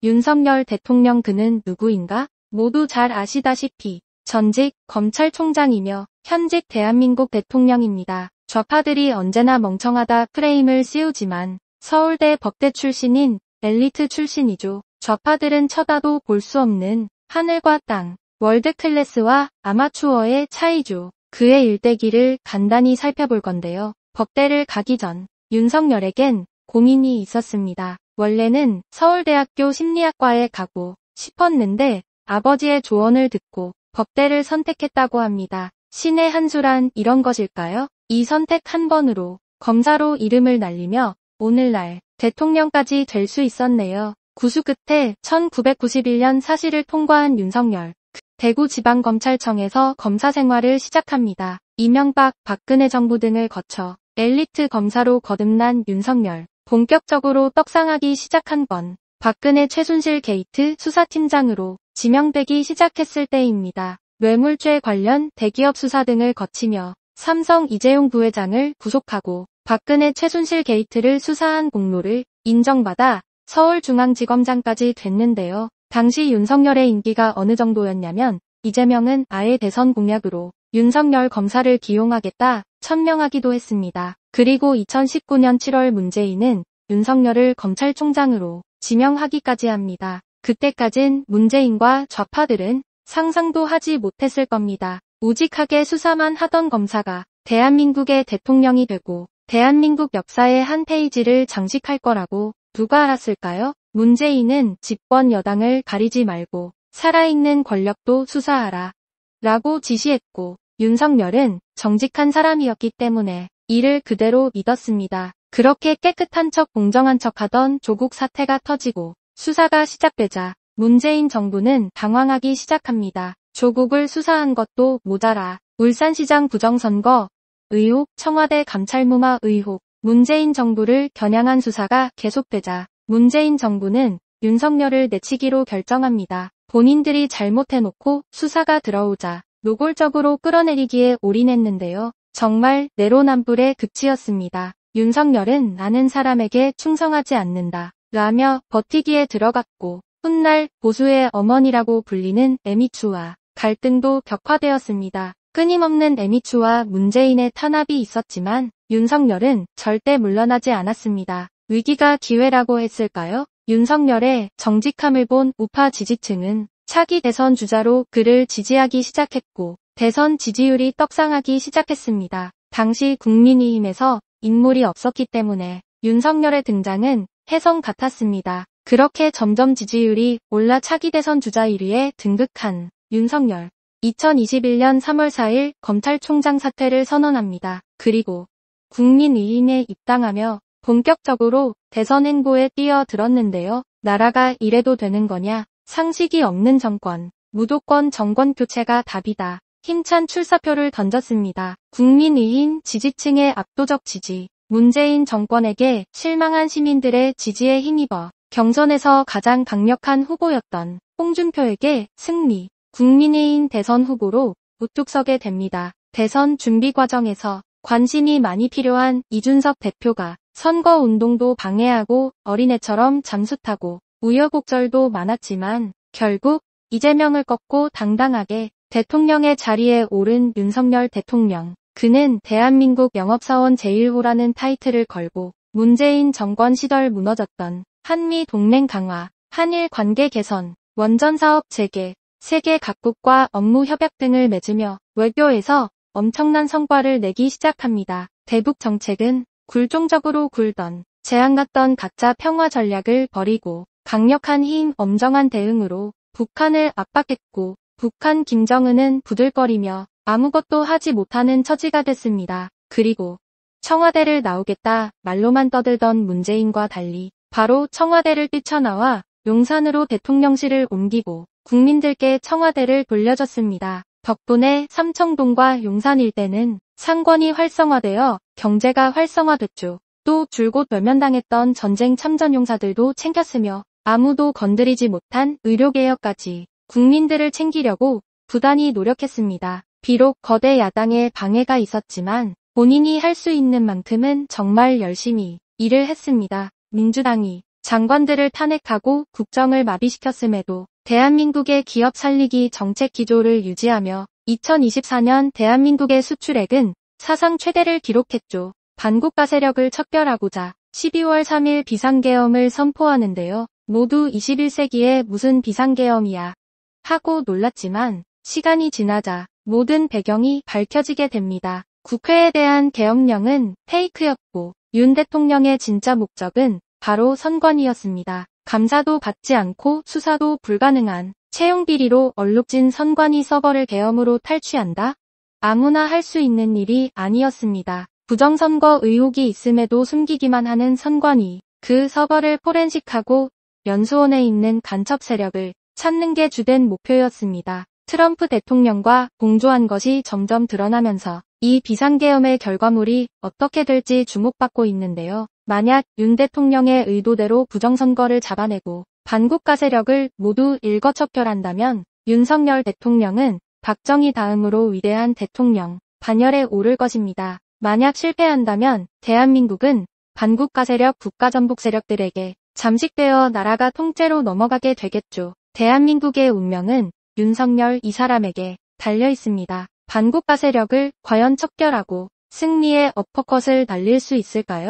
윤석열 대통령 그는 누구인가? 모두 잘 아시다시피 전직 검찰총장이며 현직 대한민국 대통령입니다. 좌파들이 언제나 멍청하다 프레임을 씌우지만 서울대 법대 출신인 엘리트 출신이죠. 좌파들은 쳐다도 볼 수 없는 하늘과 땅, 월드클래스와 아마추어의 차이죠. 그의 일대기를 간단히 살펴볼 건데요. 법대를 가기 전 윤석열에겐 고민이 있었습니다. 원래는 서울대학교 심리학과에 가고 싶었는데 아버지의 조언을 듣고 법대를 선택했다고 합니다. 신의 한 수란 이런 것일까요? 이 선택 한 번으로 검사로 이름을 날리며 오늘날 대통령까지 될 수 있었네요. 구수 끝에 1991년 사시를 통과한 윤석열. 대구지방검찰청에서 검사 생활을 시작합니다. 이명박, 박근혜 정부 등을 거쳐 엘리트 검사로 거듭난 윤석열. 본격적으로 떡상하기 시작한 건 박근혜 최순실 게이트 수사팀장으로 지명되기 시작했을 때입니다. 뇌물죄 관련 대기업 수사 등을 거치며 삼성 이재용 부회장을 구속하고 박근혜 최순실 게이트를 수사한 공로를 인정받아 서울중앙지검장까지 됐는데요. 당시 윤석열의 인기가 어느 정도였냐면 이재명은 아예 대선 공약으로 윤석열 검사를 기용하겠다 천명하기도 했습니다. 그리고 2019년 7월 문재인은 윤석열을 검찰총장으로 지명하기까지 합니다. 그때까진 문재인과 좌파들은 상상도 하지 못했을 겁니다. 우직하게 수사만 하던 검사가 대한민국의 대통령이 되고 대한민국 역사의 한 페이지를 장식할 거라고 누가 알았을까요? 문재인은 집권 여당을 가리지 말고 살아있는 권력도 수사하라 라고 지시했고 윤석열은 정직한 사람이었기 때문에 이를 그대로 믿었습니다. 그렇게 깨끗한 척 공정한 척 하던 조국 사태가 터지고 수사가 시작되자 문재인 정부는 당황하기 시작합니다. 조국을 수사한 것도 모자라 울산시장 부정선거 의혹, 청와대 감찰무마 의혹, 문재인 정부를 겨냥한 수사가 계속되자 문재인 정부는 윤석열을 내치기로 결정합니다. 본인들이 잘못해놓고 수사가 들어오자 노골적으로 끌어내리기에 올인했는데요. 정말 내로남불의 극치였습니다. 윤석열은 아는 사람에게 충성하지 않는다 라며 버티기에 들어갔고 훗날 보수의 어머니라고 불리는 에미추와 갈등도 격화되었습니다. 끊임없는 에미추와 문재인의 탄압이 있었지만 윤석열은 절대 물러나지 않았습니다. 위기가 기회라고 했을까요? 윤석열의 정직함을 본 우파 지지층은 차기 대선 주자로 그를 지지하기 시작했고 대선 지지율이 떡상하기 시작했습니다. 당시 국민의힘에서 인물이 없었기 때문에 윤석열의 등장은 혜성 같았습니다. 그렇게 점점 지지율이 올라 차기 대선 주자 1위에 등극한 윤석열. 2021년 3월 4일 검찰총장 사퇴를 선언합니다. 그리고 국민의힘에 입당하며 본격적으로 대선 행보에 뛰어들었는데요. 나라가 이래도 되는 거냐? 상식이 없는 정권, 무도권 정권 교체가 답이다. 힘찬 출사표를 던졌습니다. 국민의힘 지지층의 압도적 지지, 문재인 정권에게 실망한 시민들의 지지에 힘입어 경선에서 가장 강력한 후보였던 홍준표에게 승리, 국민의힘 대선 후보로 우뚝 서게 됩니다. 대선 준비 과정에서 관심이 많이 필요한 이준석 대표가 선거운동도 방해하고 어린애처럼 잠수타고 우여곡절도 많았지만 결국 이재명을 꺾고 당당하게 대통령의 자리에 오른 윤석열 대통령. 그는 대한민국 영업사원 제1호라는 타이틀을 걸고 문재인 정권 시절 무너졌던 한미 동맹 강화, 한일 관계 개선, 원전사업 재개, 세계 각국과 업무 협약 등을 맺으며 외교에서 엄청난 성과를 내기 시작합니다. 대북 정책은 굴종적으로 굴던 재앙 같던 가짜 평화 전략을 버리고 강력한 힘 엄정한 대응으로 북한을 압박했고 북한 김정은은 부들거리며 아무것도 하지 못하는 처지가 됐습니다. 그리고 청와대를 나오겠다 말로만 떠들던 문재인과 달리 바로 청와대를 뛰쳐나와 용산으로 대통령실을 옮기고 국민들께 청와대를 돌려줬습니다. 덕분에 삼청동과 용산 일대는 상권이 활성화되어 경제가 활성화됐죠. 또 줄곧 외면당했던 전쟁 참전용사들도 챙겼으며 아무도 건드리지 못한 의료개혁까지 국민들을 챙기려고 부단히 노력했습니다. 비록 거대 야당의 방해가 있었지만 본인이 할 수 있는 만큼은 정말 열심히 일을 했습니다. 민주당이 장관들을 탄핵하고 국정을 마비시켰음에도 대한민국의 기업 살리기 정책 기조를 유지하며 2024년 대한민국의 수출액은 사상 최대를 기록했죠. 반국가 세력을 척결하고자 12월 3일 비상계엄을 선포하는데요. 모두 21세기에 무슨 비상계엄이야 하고 놀랐지만 시간이 지나자 모든 배경이 밝혀지게 됩니다. 국회에 대한 계엄령은 페이크였고 윤 대통령의 진짜 목적은 바로 선관위였습니다. 감사도 받지 않고 수사도 불가능한 채용 비리로 얼룩진 선관위 서버를 계엄으로 탈취한다? 아무나 할 수 있는 일이 아니었습니다. 부정선거 의혹이 있음에도 숨기기만 하는 선관위. 그 서버를 포렌식하고 연수원에 있는 간첩 세력을 찾는 게 주된 목표였습니다. 트럼프 대통령과 공조한 것이 점점 드러나면서 이 비상계엄의 결과물이 어떻게 될지 주목받고 있는데요. 만약 윤 대통령의 의도대로 부정선거를 잡아내고 반국가 세력을 모두 일거척결한다면 윤석열 대통령은 박정희 다음으로 위대한 대통령 반열에 오를 것입니다. 만약 실패한다면 대한민국은 반국가 세력 국가전복 세력들에게 잠식되어 나라가 통째로 넘어가게 되겠죠. 대한민국의 운명은 윤석열 이 사람에게 달려 있습니다. 반국가 세력을 과연 척결하고 승리의 어퍼컷을 날릴 수 있을까요?